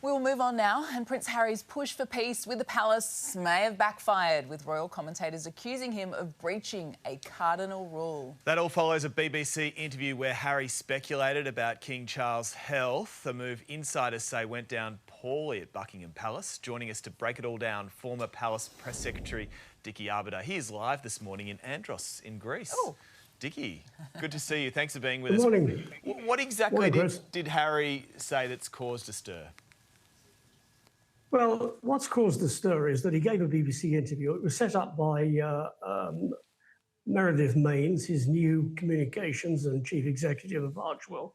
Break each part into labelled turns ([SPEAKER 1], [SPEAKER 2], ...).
[SPEAKER 1] We'll move on now, and Prince Harry's push for peace with the palace may have backfired, with royal commentators accusing him of breaching a cardinal rule.
[SPEAKER 2] That all follows a BBC interview where Harry speculated about King Charles' health, a move insiders say went down poorly at Buckingham Palace. Joining us to break it all down, former Palace Press Secretary Dickie Arbiter. He is live this morning in Andros in Greece.
[SPEAKER 1] Oh.
[SPEAKER 2] Dickie, good to see you. Thanks for being with
[SPEAKER 3] Good
[SPEAKER 2] us.
[SPEAKER 3] morning.
[SPEAKER 2] What exactly
[SPEAKER 3] Morning,
[SPEAKER 2] did Harry say that's caused a stir?
[SPEAKER 3] Well, what's caused the stir is that he gave a BBC interview. It was set up by Meredith Maines, his new communications and chief executive of Archwell.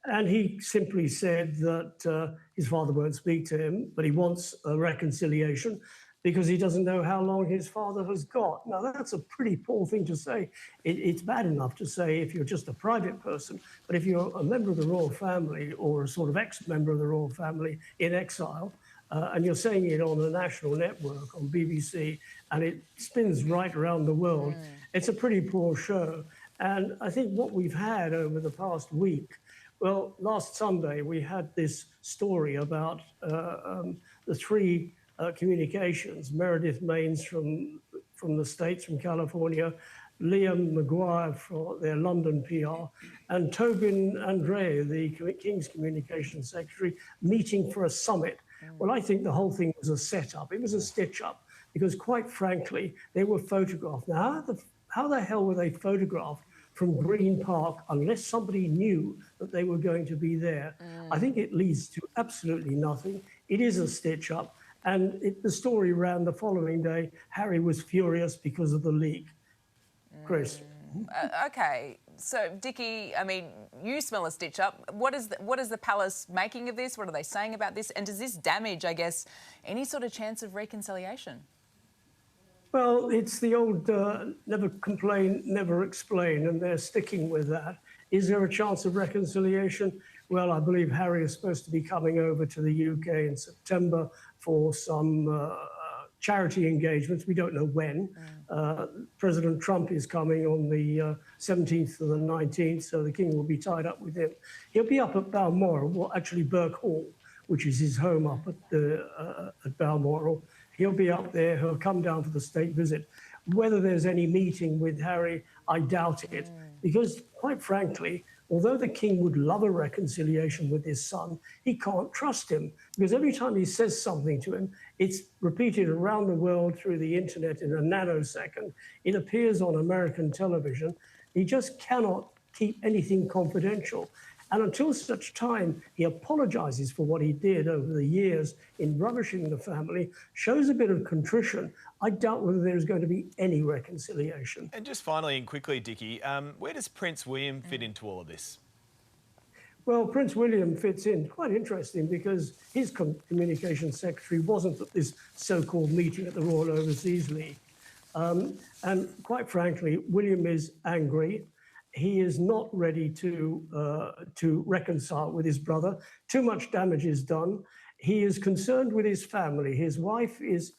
[SPEAKER 3] And he simply said that his father won't speak to him, but he wants a reconciliation because he doesn't know how long his father has got. Now, that's a pretty poor thing to say. It's bad enough to say if you're just a private person, but if you're a member of the royal family or a sort of ex-member of the royal family in exile, and you're saying it on a national network, on BBC, and it spins right around the world, it's a pretty poor show. And I think what we've had over the past week, well, last Sunday we had this story about the three communications, Meredith Maines from the States, from California, Liam Maguire for their London PR, and Tobin Andre, the King's Communications Secretary, meeting for a summit. Well, I think the whole thing was a setup. It was a stitch-up because, quite frankly, they were photographed. Now, how the hell were they photographed from Green Park unless somebody knew that they were going to be there? I think it leads to absolutely nothing. It is a stitch-up. And the story ran the following day. Harry was furious because of the leak. Chris.
[SPEAKER 1] Okay, so Dickie, I mean, you smell a stitch-up. What is the palace making of this? What are they saying about this? And does this damage, I guess, any sort of chance of reconciliation?
[SPEAKER 3] Well, it's the old never complain, never explain, and they're sticking with that. Is there a chance of reconciliation? Well, I believe Harry is supposed to be coming over to the UK in September for some charity engagements. We don't know when. President Trump is coming on the 17th and the 19th, so the King will be tied up with him. He'll be up at Balmoral, well, actually Burke Hall, which is his home up at Balmoral. He'll be up there. He'll come down for the state visit. Whether there's any meeting with Harry, I doubt it, because quite frankly, although the King would love a reconciliation with his son, he can't trust him because every time he says something to him, it's repeated around the world through the internet in a nanosecond. It appears on American television. He just cannot keep anything confidential. And until such time he apologizes for what he did over the years in rubbishing the family, shows a bit of contrition, I doubt whether there's going to be any reconciliation.
[SPEAKER 2] And just finally and quickly, Dickie, where does Prince William fit into all of this?
[SPEAKER 3] Well, Prince William fits in. Quite interesting because his communications secretary wasn't at this so-called meeting at the Royal Overseas League. And quite frankly, William is angry. He is not ready to reconcile with his brother. Too much damage is done. He is concerned with his family. His wife is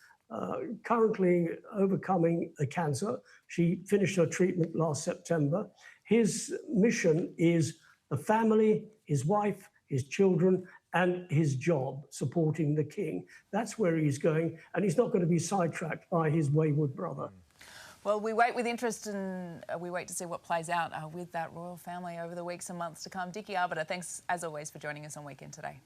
[SPEAKER 3] currently overcoming a cancer. She finished her treatment last September. His mission is the family, his wife, his children, and his job, supporting the King. That's where he's going, and he's not going to be sidetracked by his wayward brother.
[SPEAKER 1] Well, we wait with interest and we wait to see what plays out with that royal family over the weeks and months to come. Dickie Arbiter, thanks as always for joining us on Weekend Today.